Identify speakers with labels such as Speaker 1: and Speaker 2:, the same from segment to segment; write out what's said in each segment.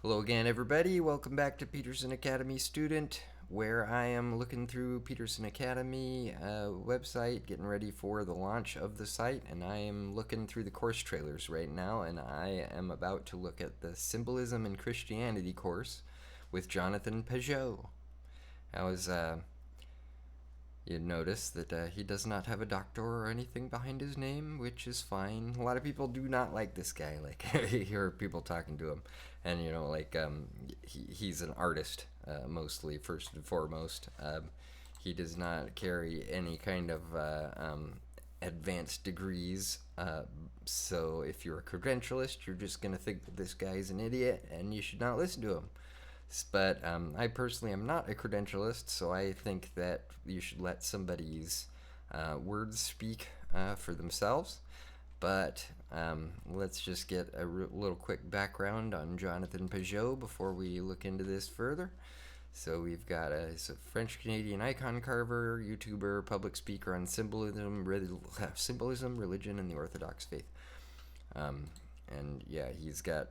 Speaker 1: Hello again, everybody. Welcome back to Peterson Academy Student, where I am looking through Peterson Academy website, getting ready for the launch of the site, and I am looking through the course trailers right now, and I am about to look at the Symbolism in Christianity course with Jonathan Pageau. I was You'd notice that he does not have a doctor or anything behind his name, which is fine. A lot of people do not like this guy. Like, you hear people talking to him, and he's an artist mostly, first and foremost. He does not carry any kind of advanced degrees. So if you're a credentialist, you're just gonna think that this guy's an idiot, and you should not listen to him. But I personally am not a credentialist, so I think that you should let somebody's words speak for themselves. But let's just get a little quick background on Jonathan Pageau before we look into this further. So we've got he's a French-Canadian icon carver, YouTuber, public speaker on symbolism, religion, and the Orthodox faith. And yeah, he's got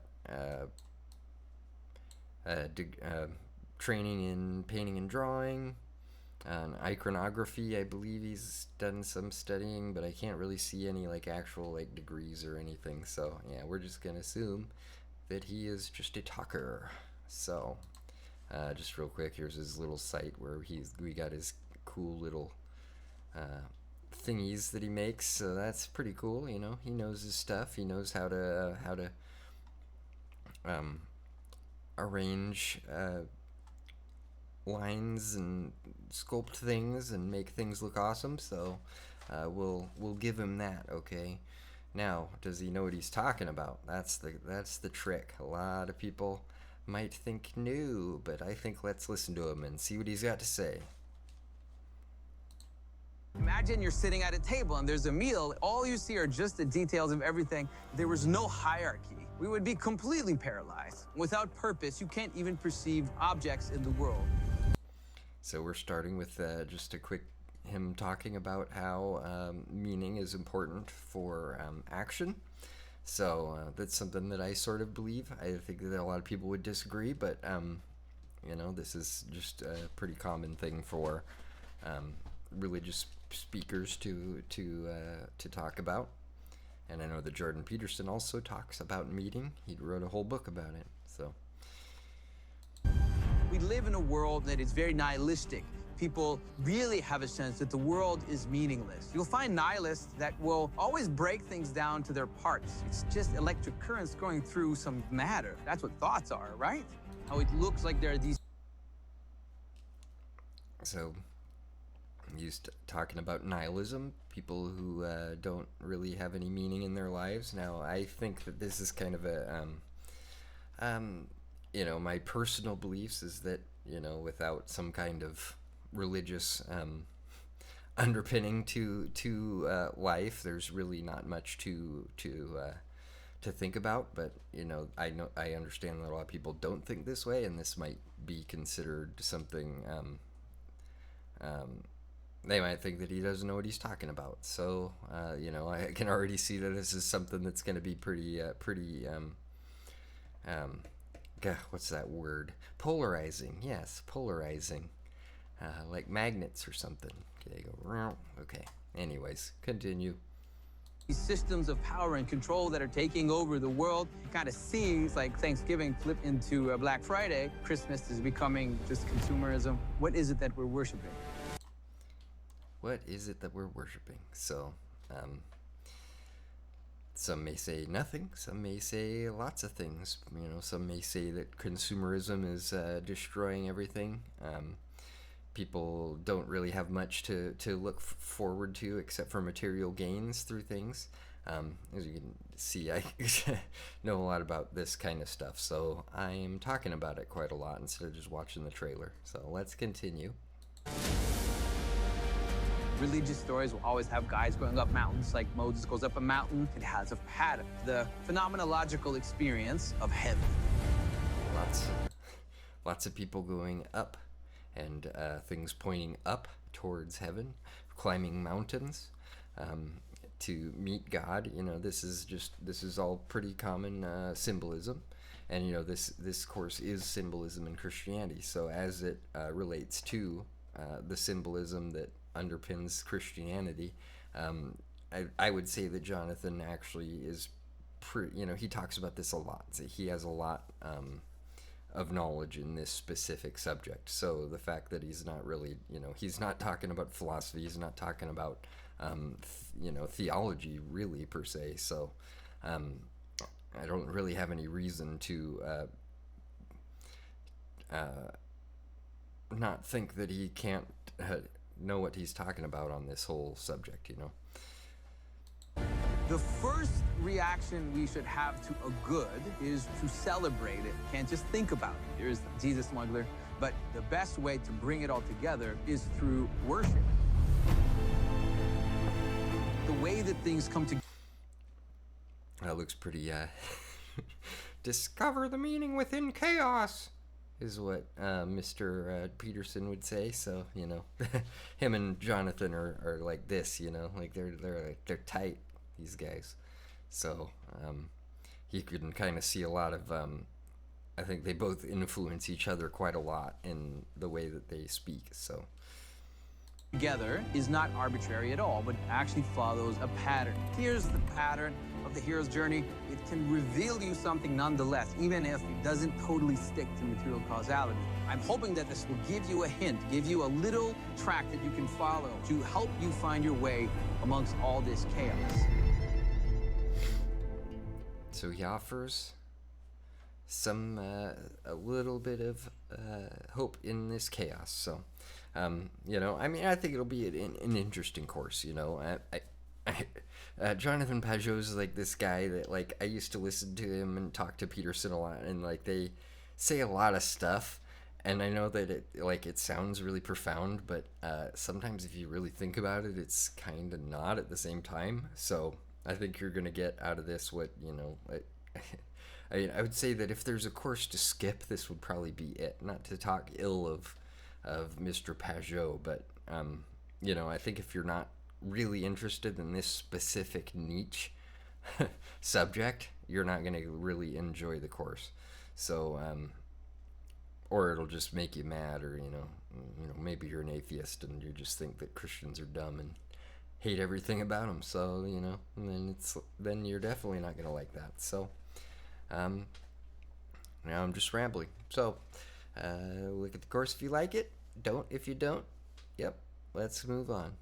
Speaker 1: training in painting and drawing, iconography. I believe he's done some studying, but I can't really see any actual degrees or anything. So yeah, we're just gonna assume that he is just a talker. So just real quick, here's his little site where we got his cool little thingies that he makes. So that's pretty cool. You know, he knows his stuff. He knows how to arrange lines and sculpt things and make things look awesome. So we'll give him that. Okay. Now, does he know what he's talking about? That's the trick. A lot of people might think no, but I think let's listen to him and see what he's got to say.
Speaker 2: Imagine you're sitting at a table and there's a meal. All you see are just the details of everything. There was no hierarchy. We would be completely paralyzed. Without purpose, you can't even perceive objects in the world.
Speaker 1: So we're starting with just a quick him talking about how meaning is important for action. So that's something that I sort of believe. I think that a lot of people would disagree, but this is just a pretty common thing for religious speakers to talk about. And I know that Jordan Peterson also talks about meaning. He wrote a whole book about it. So
Speaker 2: we live in a world that is very nihilistic. People really have a sense that the world is meaningless. You'll find nihilists that will always break things down to their parts. It's just electric currents going through some matter. That's what thoughts are, right? How it looks like there are these.
Speaker 1: So he's talking about nihilism, people who don't really have any meaning in their lives. Now, I think that this is kind of a, my personal beliefs is that, without some kind of religious underpinning to life, there's really not much to think about. But I understand that a lot of people don't think this way, and this might be considered something. They might think that he doesn't know what he's talking about. So, I can already see that this is something that's going to be pretty, what's that word? Polarizing. Yes, polarizing. Like magnets or something. Okay, go. Okay. Anyways, continue.
Speaker 2: These systems of power and control that are taking over the world. It kind of seems like Thanksgiving flipped into Black Friday. Christmas is becoming just consumerism. What is it that we're worshiping?
Speaker 1: What is it that we're worshiping? So, some may say nothing. Some may say lots of things. Some may say that consumerism is destroying everything. People don't really have much to look forward to except for material gains through things. As you can see, I know a lot about this kind of stuff, so I'm talking about it quite a lot instead of just watching the trailer. So let's continue.
Speaker 2: Religious stories will always have guys going up mountains, like Moses goes up a mountain. It has a pattern, the phenomenological experience of heaven.
Speaker 1: Lots of people going up, and things pointing up towards heaven, climbing mountains to meet God. This is all pretty common symbolism. And this course is symbolism in Christianity. So as it relates to the symbolism that underpins Christianity, I would say that Jonathan actually is he talks about this a lot. So he has a lot of knowledge in this specific subject. So the fact that he's not really, he's not talking about philosophy, he's not talking about, theology really per se. So I don't really have any reason to not think that he can't know what he's talking about on this whole subject,
Speaker 2: The first reaction we should have to a good is to celebrate it. Can't just think about it. There's the Jesus smuggler. But the best way to bring it all together is through worship. The way that things come together.
Speaker 1: That looks pretty, discover the meaning within chaos, is what Mr. Peterson would say. So, him and Jonathan are like this, like they're tight, these guys. So he can kind of see a lot of, I think they both influence each other quite a lot in the way that they speak. So
Speaker 2: Together is not arbitrary at all, but actually follows a pattern. Here's the pattern of the hero's journey. It can reveal you something nonetheless, even if it doesn't totally stick to material causality. I'm hoping that this will give you a hint, give you a little track that you can follow to help you find your way amongst all this chaos.
Speaker 1: So he offers some, a little bit of hope in this chaos. So, I think it'll be an interesting course. Jonathan Pageau is like this guy that, like, I used to listen to him and talk to Peterson a lot, and like they say a lot of stuff, and I know that it sounds really profound, but sometimes if you really think about it, it's kind of not at the same time. So I think you're gonna get out of this what I would say that if there's a course to skip, this would probably be it. Not to talk ill of Mr. Pageau, but I think if you're not really interested in this specific niche subject, you're not going to really enjoy the course. So or it'll just make you mad, or maybe you're an atheist and you just think that Christians are dumb and hate everything about them. So then you're definitely not going to like that. So now I'm just rambling. So look at the course if you like it. Don't if you don't. Yep, let's move on.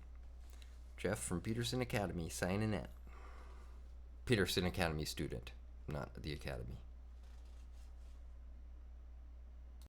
Speaker 1: Jeff from Peterson Academy signing out. Peterson Academy student, not the Academy.